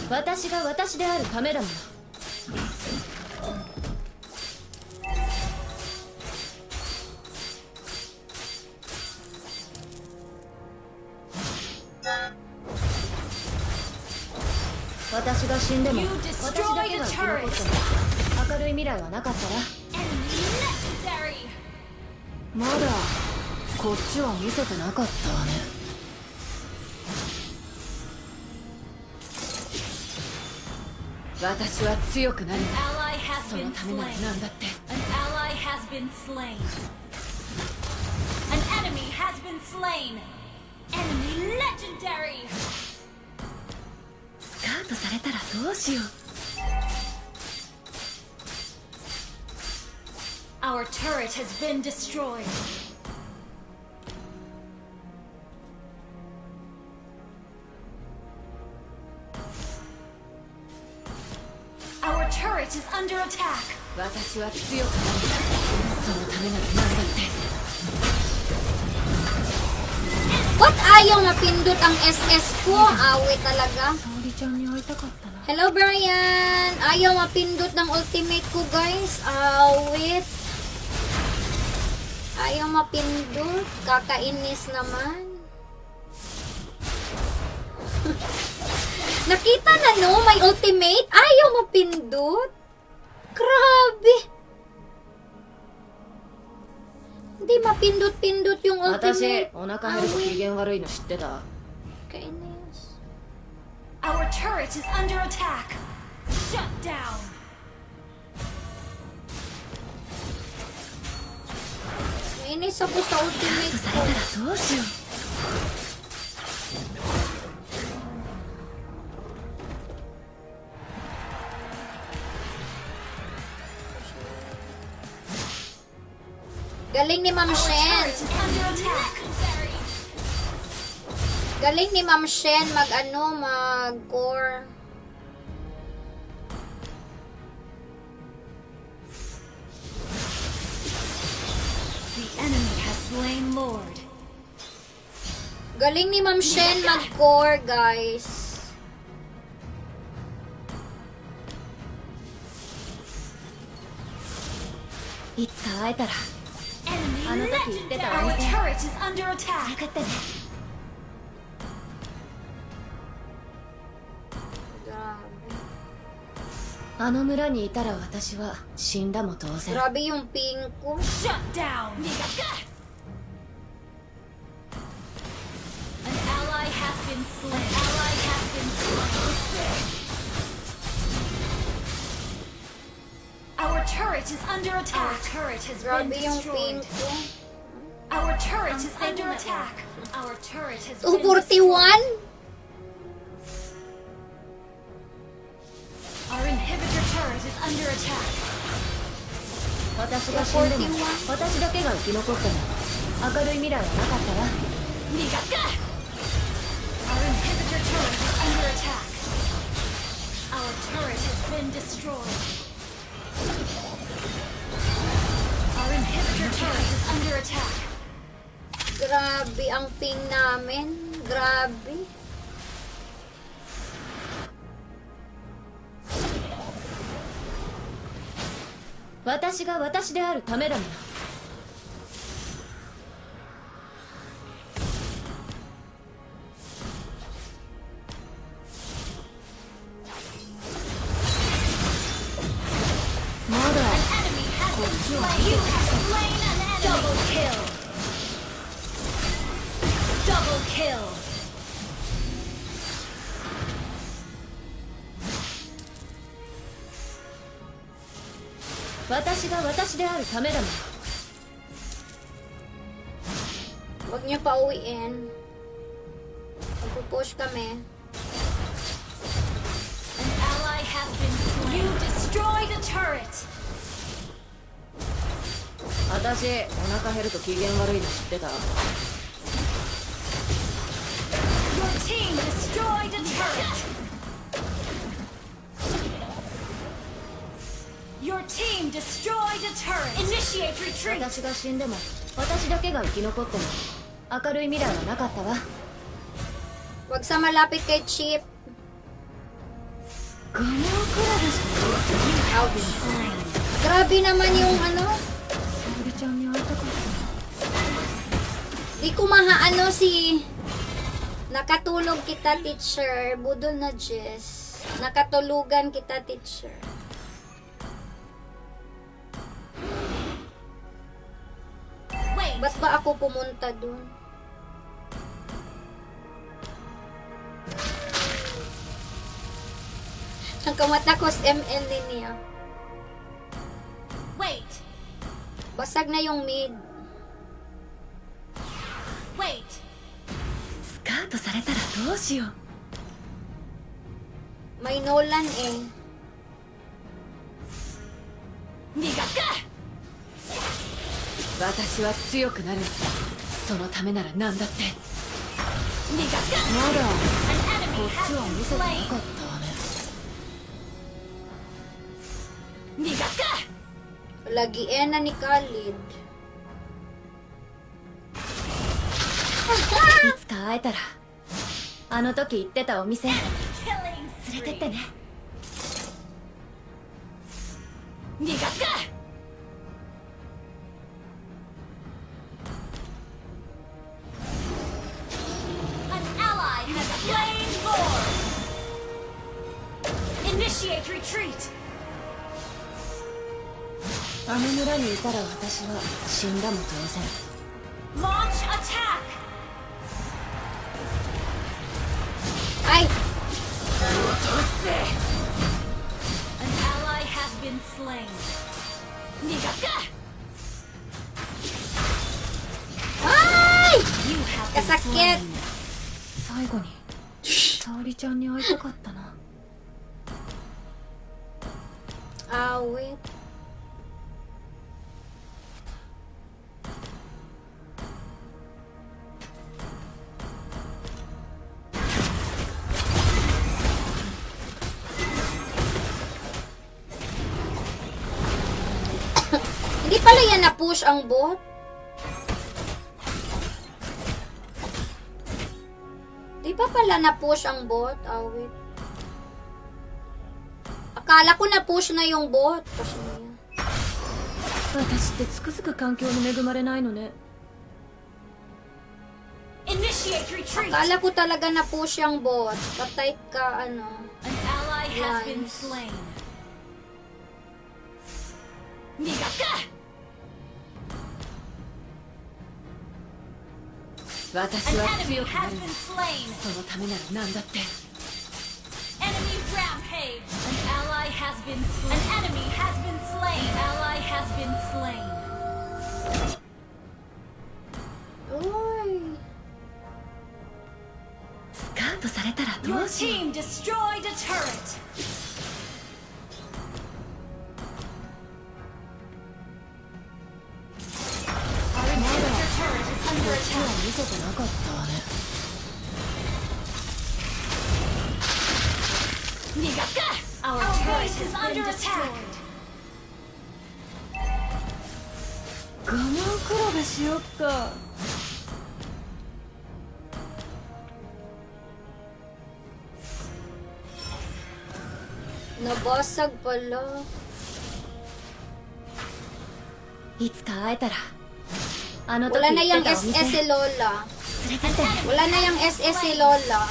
私が私であるためだもの。私が死んでも私だけが生き残っても明るい未来はなかったら。まだこっちは見せてなかったわね。私は強くなるんだ。そのためなら何だって。スカウトされたらどうしよう。Our turret has been destroyed. Our turret is under attack. 私は強くなるんだ。そのためなら何だって。What? Ayaw mapindot ang SS ko. Awit talaga. Hello, Brian. Ayaw mapindot ng ultimate ko, guys. Awit. Ayaw mapindot. Kakainis naman. Nakita na, no? May ultimate. Ayaw mapindot. Grabe. Hindi mapindot-pindot yung 私 ultimate. お腹減ると機嫌悪いの知ってた？ Kainis. Our turret is under attack. Shut down. Inis ako sa ultimate ko. されたらどうしよう。Galing ni Ma'am Our Shen. turret is under attack. Galing ni Ma'am Shen mag-core. The enemy has slain Lord. Galing ni Ma'am Shen mag-core, guys. Enemy legendary. Our turret is under attack. あの村にいたら私は死んだも同然。 Grabe yung ping ko. Shut down. An ally has been slain. Ally has been slain. Our turret is under attack. Our turret has been Grabe yung ping destroyed. ko. Our turret is under attack. Our turret has been 241? Our inhibitor turret is under attack. 私が死んでも私だけが生き残っても明るい未来はなかったわ。 Our inhibitor turret is under attack. Our turret has been destroyed. Our inhibitor turret is under attack. Grabe ang ping namin. Grabe. "私が私であるためだもの。まだ Enemy has been slain. You have slain an enemy. Double kill. Double kill. 私が私であるためだもの。 Huwag niyo pa uwiin. Magpupush kami. An ally has been slain. You destroyed a turret. 私お腹減ると機嫌悪いの知ってた？ Your team destroyed a turret. Your team destroyed a turret. Initiate retreat. 私が死んでも私だけが生き残っても明るい未来はなかったわ。 Huwag sa malapit kay Chip. Grabe naman yung ano. Di ko mahaano si nakatulog kita teacher. Budol na Jess. Nakatulugan kita teacher. Wait. Ba't ba ako pumunta dun? Ang kamatakos ML niya. Wait. Basag na yung mid. Wait. スカートされたらどうしよう。 May Nolan eh. 逃がすか。私は強くなる。そのためなら何だって。逃がすか。まだ An enemy こっ has ちは been 見せてなか slain. ったわね。逃がすか。 Lagian na ni Khalid. いつか会えたらあの時行ってたお店連 Killing れてってね。逃がすか。An ally has slain Lord. Initiate retreat. あの村にいたら私は死んだも当然。 Launch attack. Ay! An ally has been slain. 逃がすか。 Ay! You have been Kasakit! slain. 最後に沙織ちゃんに会いたかったな。 Awit. Hindi pala yan na-push ang bot. Di ba pala na-push ang bot? Awit. Akala ko na-push na yung bot. Push na yan. 私ってつくづく環境に恵まれないのね。 Initiate retreat. Akala ko talaga na-push yung bot. Patay ka, ano. An ally has been Nice. slain. 逃がすか。私 An は enemy 強くな has る。 been slain. そのためなら何だって。 Enemy rampage. An ally has been slain. An enemy has been slain. An ally has been slain. Uy. スカートされたらど Your うしよう。 team destroyed a turret. Our inhibitor turret is こ under っちは attack. 見せてなかったわね。逃がすか。Our turret is under attack. 我慢比べしよっか。 Nabasag pala. いつか会えたらあの時 Wala na 行っ yung てたお店 SS si Lola. 連れてってね。 Wala na yung SS si Lola.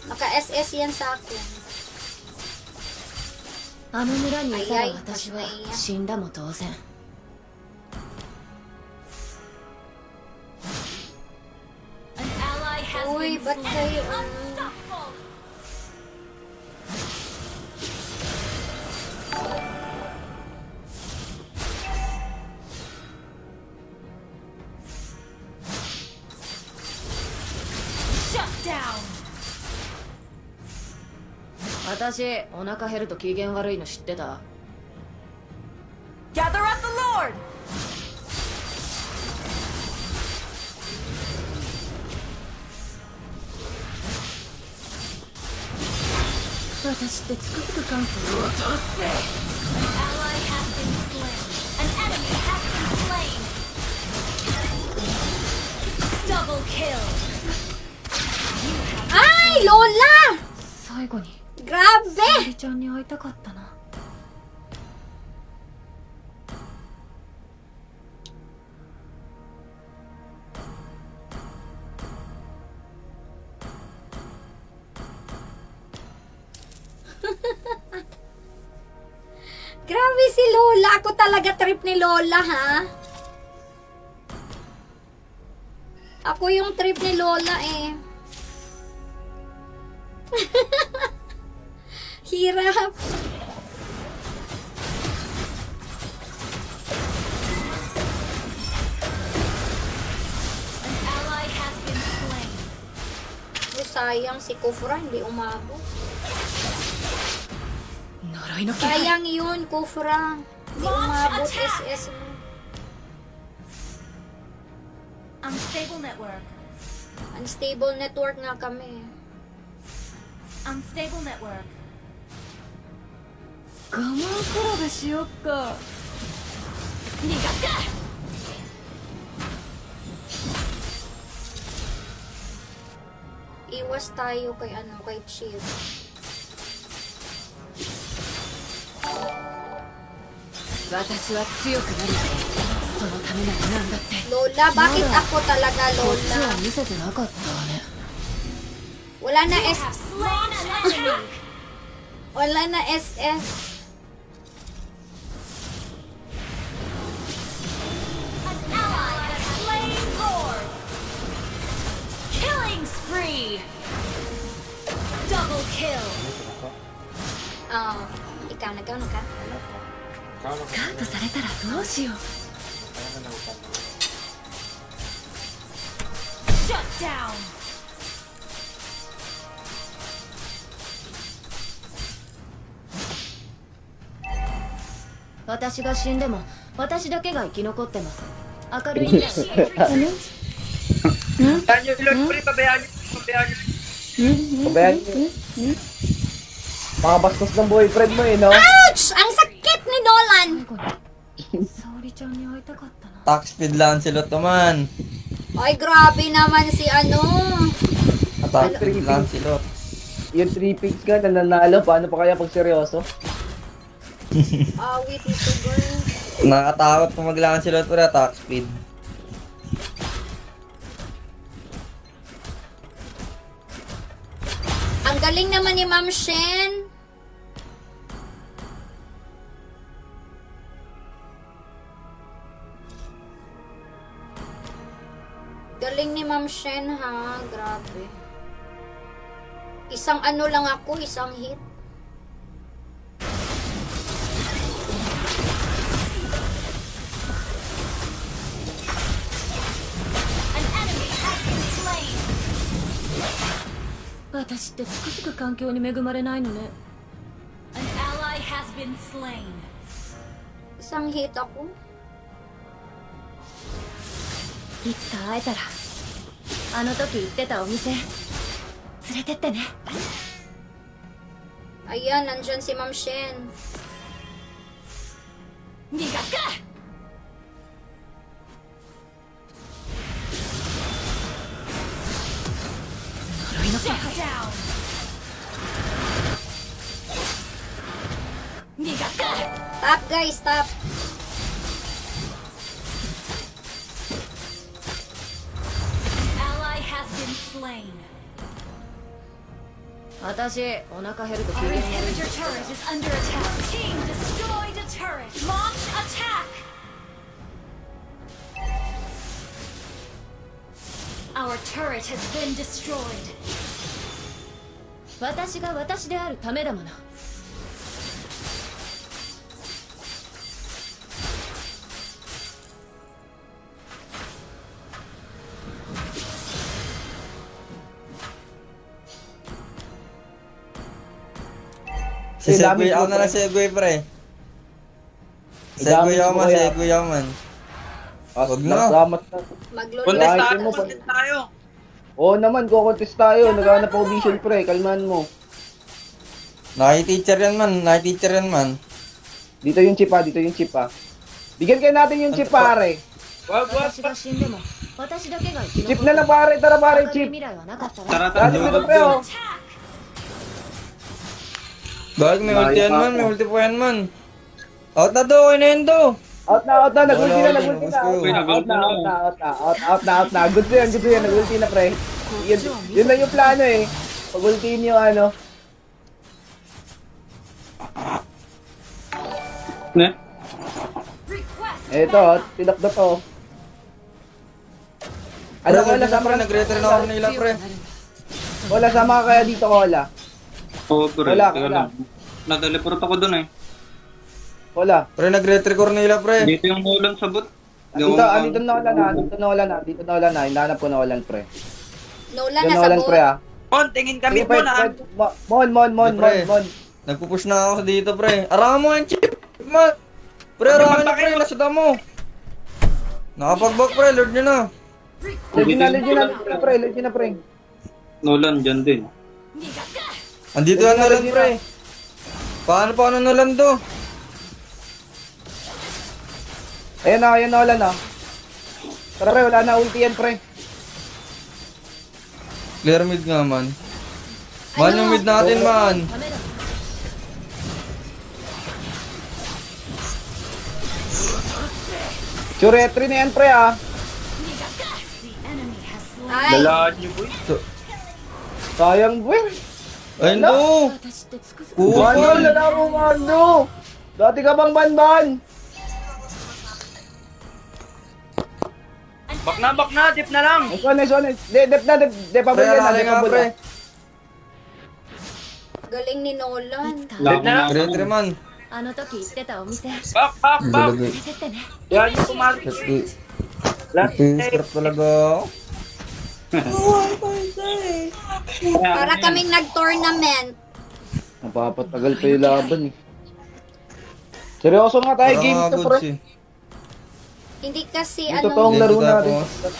Naka-SS yan sa akin. あの村にいたらay, 私は mas naiyak. 死んだも当然。 An ally has Uy, been ba't slain. kayo, ano? Unstoppable. Shut down. 私お腹減ると機嫌悪いの知ってた？ Gather up the Lord. 私ってつくづく環境 An ally has been slain. An enemy has been slain. Double kill. Lola! 最後に Grabe! 沙織ちゃんに会いたかったな。 Grabe si Lola. Ako talaga trip ni Lola, ha? Ako yung trip ni Lola, eh. Hirap. An ally has been slain. Sayang si Kufra, hindi umabot. 呪いの気配。 Sayang yun, Kufra. Hindi umabot SS mo. Unstable network. Unstable network nga kami. Unstable network. 我慢比べしよっか。逃がすか Iwas tayo kay kay Chief. 私は強くなりたい。そのためなら何だって。 Lola, bakit ako talaga, こっち Lola? は見せてなかったわね。 Wala na You S... have slain an enemy. Wala na SS. An ally has slain Lord. Killing spree. Double kill. Ikaw na. スカウトされたらどうしよう。 Shut down. 私が死んでも私だけが生き残ってます。明るい未来。 Initiate retreat. Pabayaan nyo, Lord, pre, pabayaan nyo. Pabayaan nyo. Pabayaan nyo. Mga bastos ng boyfriend mo eh, no? Ouch! Ang sakit ni Nolan! 最後に沙織ちゃんに会いたかったな。 Tax speed Lancelot naman. Ay, grabe naman si Attack speed Lancelot. Yung 3 picks ka, nananalo. Paano pa kaya pag seryoso? Awit nito, girl. Nakakatakot kung mag-Lancelot pero attack speed. Ang galing naman ni Ma'am Shen. Galing ni Ma'am Shen, ha? Grabe. Isang lang ako, isang hit. An enemy has been slain. 私ってつくづく環境に恵まれないのね。 An ally has been slain. Isang hit ako. いつか会えたらあの時言ってたお店連れてってね。 Ayan, nandyan si Ma'am Shen. 逃がすか 呪いの気 Shut 配。 down. 逃がすか Stop, guys, stop. Ally has been slain. 私お腹減ると機 Our 嫌悪い。 inhibitor turret is under attack. Team destroyed a turret. Launch attack. Our turret has been destroyed. 私が私であるためだもの。 Si Segway ako na lang Segway pre. Segway ako man, Segway ako man. Wag na. Nagsamat na. Maglolo. Contest Kaya tayo, mo pa- contest tayo. Oo naman, kukontest tayo. Naghanap ako vision pre. Kalmahan mo. Nakiteacher yan man, nakiteacher yan man. Dito yung chip ha, dito yung chip ha. Bigyan kayo natin yung chip pare. Wag, wag, 私が死んでも私だけが生き Chip 残ってなlang pare, tara pare, 明るい chip. 未来はなかったら。 Tara, Dati tara. dito pre oh. Attack. Bakit may ulti yan man? May ulti po yan man. Out na to, okay na yun to. Out na, nag-ulti na, Wala, nag-ulti na. okay, Out na. Good yan, nag-ulti na, pre. Yun lang yung plano eh. Pag-ultiin yung ano. Ne? Request Eto, tinakda to. Ano ko, Pre, sama ka nag-return ako nila, pre. Wala, sama ka kaya dito, Kola. Oo, pre. Wala, Teka wala. lang. Na-teleport ako dun eh. Kola. Pre, nag-return nila, pre. Dito yung ulan sa bot. Dito na wala na. Hinahanap ko na wala, pre. Nolan Dito na na sa wala, boat. pre, ah. Mon, tingin kami Sige, po pre, na. Mon. Nagpupush na ako dito, pre. Arangan mo yung chip, man. Pre, arangan niyo, pre. Nasa damo. Nakapag-back, pre. Lord nyo na. Legend na, pre. Nolan, dyan din. Andito yan na lang, pre. Paano nalan to? Ayan na, wala na. Tara, pre, wala na ulti yan, pre. Clear mid nga, man. Man yung mid natin, man. Suretri na yan, pre, ah. Ay, Dalaan niyo, boy. Sayang, pre. Ayun to. Mano, Kupal. lalaro, Mano. Dati ka bang banban? Bak na, dip na lang. Nice one. Dep pa ba Pre, yan? arali Dep nga, pa ba pre. yan? galing ni Nolan. Wala Return, man. あの時言ってたお店連 Bak. Talaga. れてってね Yan yung kumari. Last Script talaga ako. Para kaming nag-tournament. Napapatagal pa yung laban, eh. Seryoso nga tayo, game to, pre. Hindi kasi Yung totoong ano, laro Dito natin. tapos.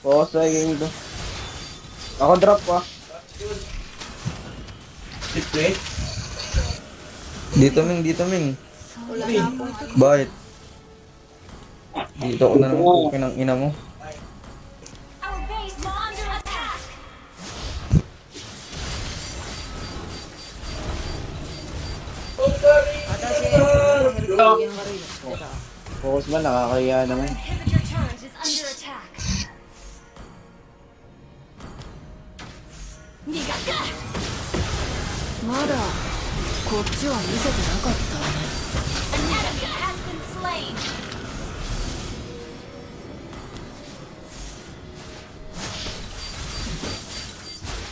Focus tayo, game to. Ako drop, ah. Dito, Ming. wala na ako. Bakit? Dito ako na lang kukin ng ina mo. Our base is under attack. Focus man, nakakaya naman. Inhibitor turret is under attack. まだこっちは見せてなかった An enemy has been slain.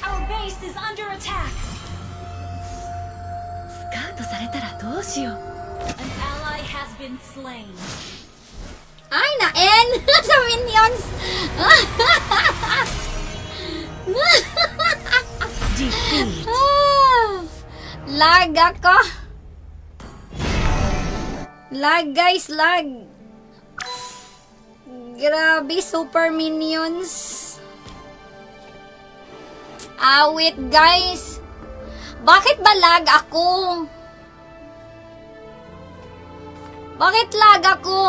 Our base is under attack. スカウトされたらどうしよう An ally has been slain. Ay, na-end sa minions. Defeat Lag ako. Lag, guys, lag. Grabe, super minions. Awit, guys. Bakit ba lag ako? Bakit lag ako?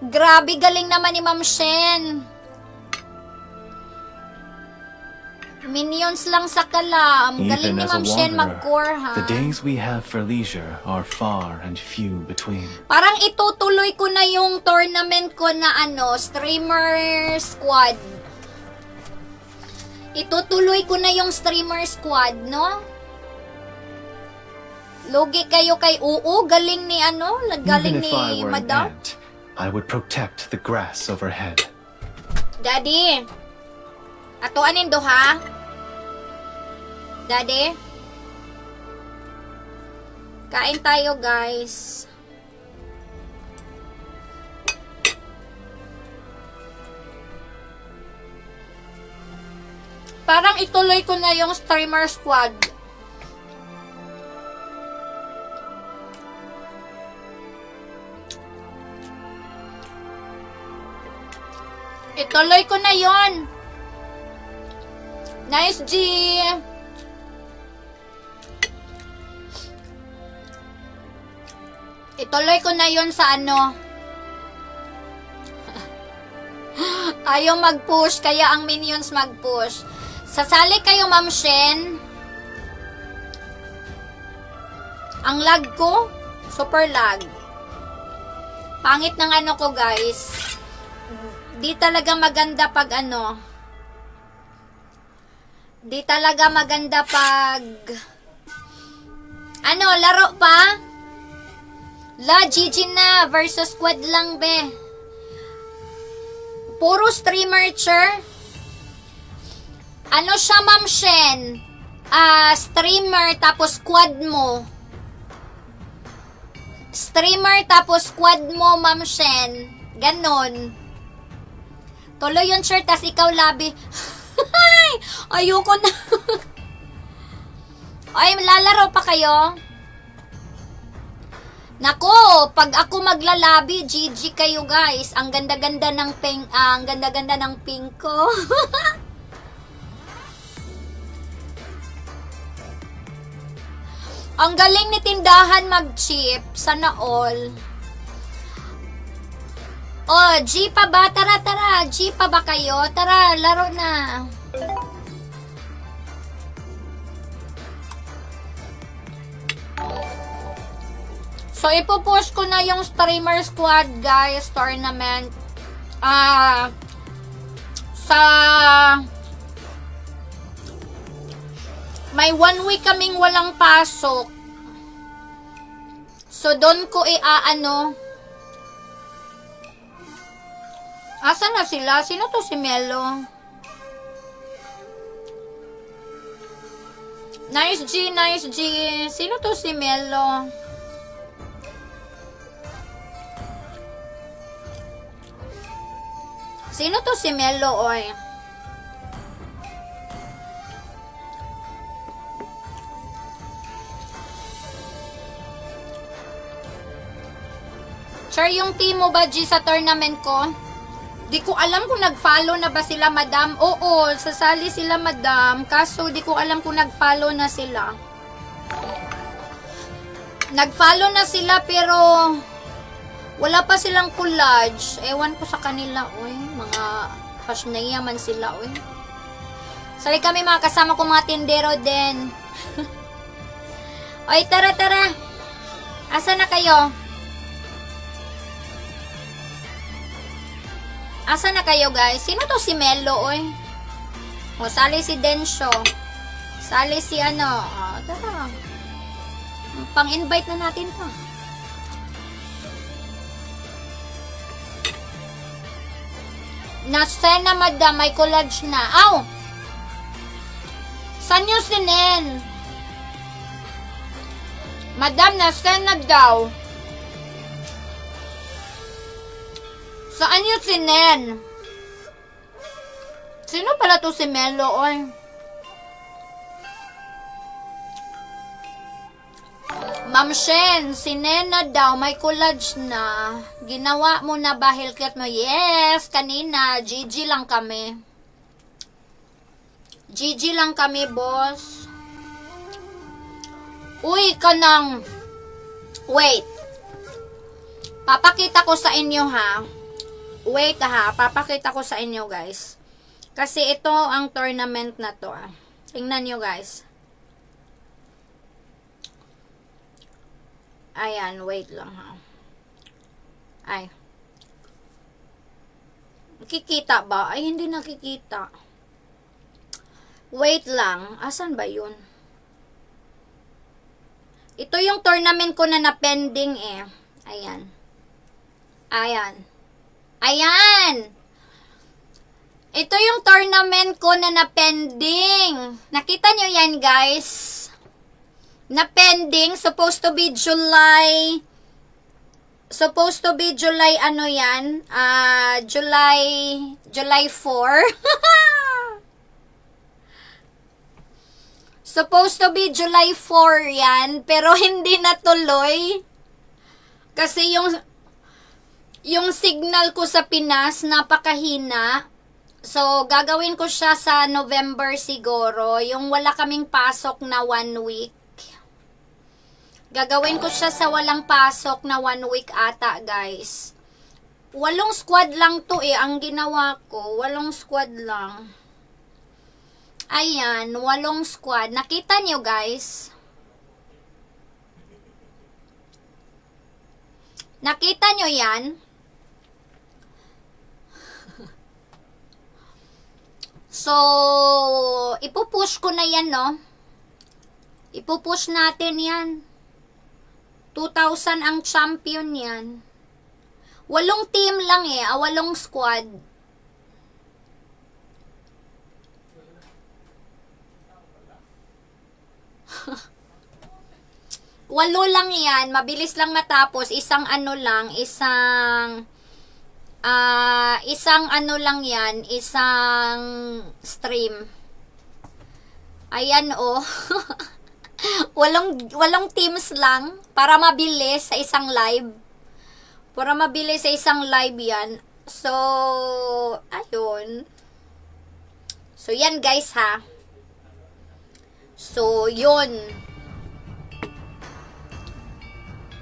Grabe, galing naman ni Ma'am Shen. Minions lang sa kalam. Galing Even ni as a Ma'am Shen wanderer, mag-core, ha? the days we have for leisure are far and few between. Parang itutuloy ko na yung tournament ko na streamer squad. Itutuloy ko na yung streamer squad, no? Logi kayo kay Uu, galing ni galing Even if I ni were an Madam. ant, I would protect the grass overhead. Daddy. Ato anin do, ha? Daddy. Kain tayo, guys. Parang ituloy ko na yung streamer squad. Ituloy ko na yon. Nice, G. Ituloy ko na yon sa Ayaw mag-push, kaya ang minions mag-push. Sasali kayo, Ma'am Shen. Ang lag ko, super lag. Pangit ng ano ko, guys. Di talaga maganda pag ano. Di talaga maganda pag ano, laro pa? La, GG na versus squad lang, be. Puro streamer, chur. Ano siya, Ma'am Shen? Streamer tapos squad mo. Streamer tapos squad mo, Ma'am Shen. Ganon. Tuloy yung shirt, tas ikaw labi. Ayoko na. Ay, lalaro pa kayo? Nako, pag ako maglalabi, GG kayo guys. Ang ganda-ganda ng pink, ang ganda-ganda ng pink ko. Ang galing ni tindahan mag-chip. Sana all. Oh, G pa ba? Tara, tara. G pa ba kayo? Tara, laro na. So, ipupush ko na yung streamer squad, guys, tournament. Sa may 1 week kaming walang pasok. So, doon ko iaano. Asa na sila? Sino to si Melo? Nice G, nice G. Sino to si Melo? Sino to si Melo, oy? Sure, yung team mo ba, G, sa tournament ko? Di ko alam kung nag-follow na ba sila, madam. Oo, sasali sila, madam. Kaso, di ko alam kung nag-follow na sila. Nag-follow na sila, pero wala pa silang collage. Ewan ko sa kanila, oy. Mga pasnaya man sila, oy. Sali kami mga kasama ko, mga tindero din. Oy, tara, tara. Asa na kayo? Asa na kayo, guys? Sino to si Melo, oy? O, sali si Densho. Sali si ano. Tara. Pang-invite na natin to. Nasa na, madam. May collage na. Aw! Saan yung sinen? Madam, nasa na daw. Saan yung sinen? Sino pala to si Melo, oy? Ma'am Shen, sinen na daw. May collage na. Ginawa mo na ba, Hellcat mo? Yes, kanina. GG lang kami. GG lang kami, boss. Uy, kanang. Wait. Papakita ko sa inyo, ha. Wait, ha. Papakita ko sa inyo, guys. Kasi ito ang tournament na to, ah. Tingnan nyo, guys. Ayan, wait lang, ha. Ay. Nakikita ba? Ay, hindi nakikita. Wait lang. Asan ba yun? Ito yung tournament ko na na-pending, eh. Ayan. Ayan. Ayan! Ito yung tournament ko na na-pending. Nakita nyo yan, guys? Na-pending. Supposed to be July. Supposed to be July, ano yan? July 4. Supposed to be July 4 yan. Pero hindi natuloy. Kasi yung signal ko sa Pinas, napakahina. So, gagawin ko siya sa November siguro. Yung wala kaming pasok na 1 week. Gagawin ko siya sa walang pasok na 1 week ata, guys. 8 squad lang to eh. Ang ginawa ko, 8 squad lang. Ayan, 8 squad. Nakita nyo, guys? Nakita nyo yan? So, ipupush ko na yan, no? Ipupush natin yan. 2,000 ang champion yan. 8 team lang eh. 8 squad. Walo lang yan. Mabilis lang matapos. Isang ano lang. Isang ano lang yan. Isang stream. Ayan oh. walong teams lang. Para mabilis sa isang live. Para mabilis sa isang live yan. So, ayun. So, yan guys ha. So, yun.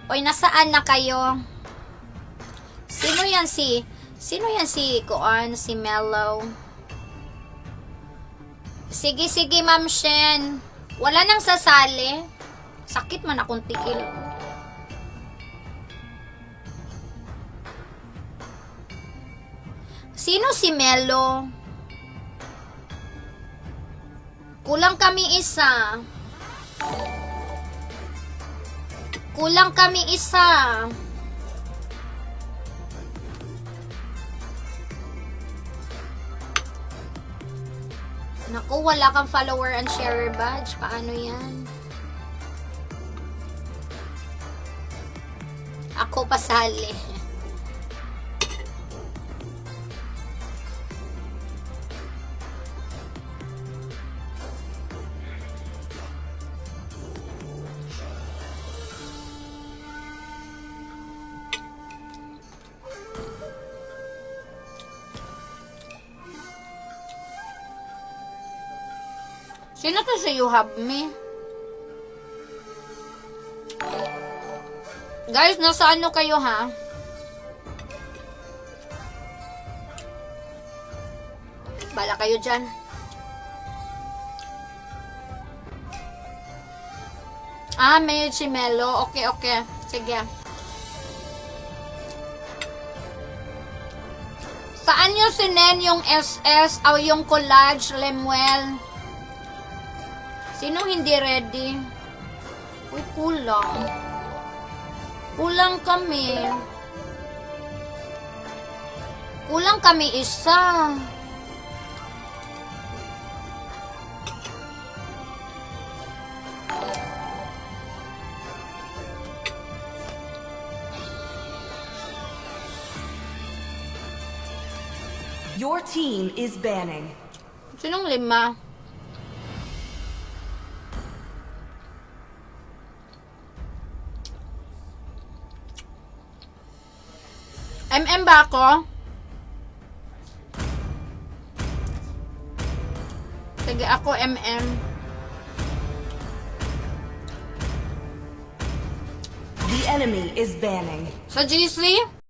Oy, nasaan na kayo? Sino yan si Kuan? Si Mellow? Sige, Ma'am Shen. Wala nang sasali. Sakit man akong tikil. Sino si Melo? Kulang kami isa. Kulang kami isa. Naku, wala kang follower and sharer badge. Paano yan? Ako pasali. Sino to si You Have Me? Guys, nasa ano kayo ha? Bala kayo dyan. May si Melo. Okay. Sige. Saan nyo sinen yung SS o yung collage, Lemuel? Sino hindi ready? Uy, kulang. Kulang kami. Kulang kami isa. Your team is banning. Sinong 5? MM ba ako? Sige, ako MM. The enemy is banning. Sa GC?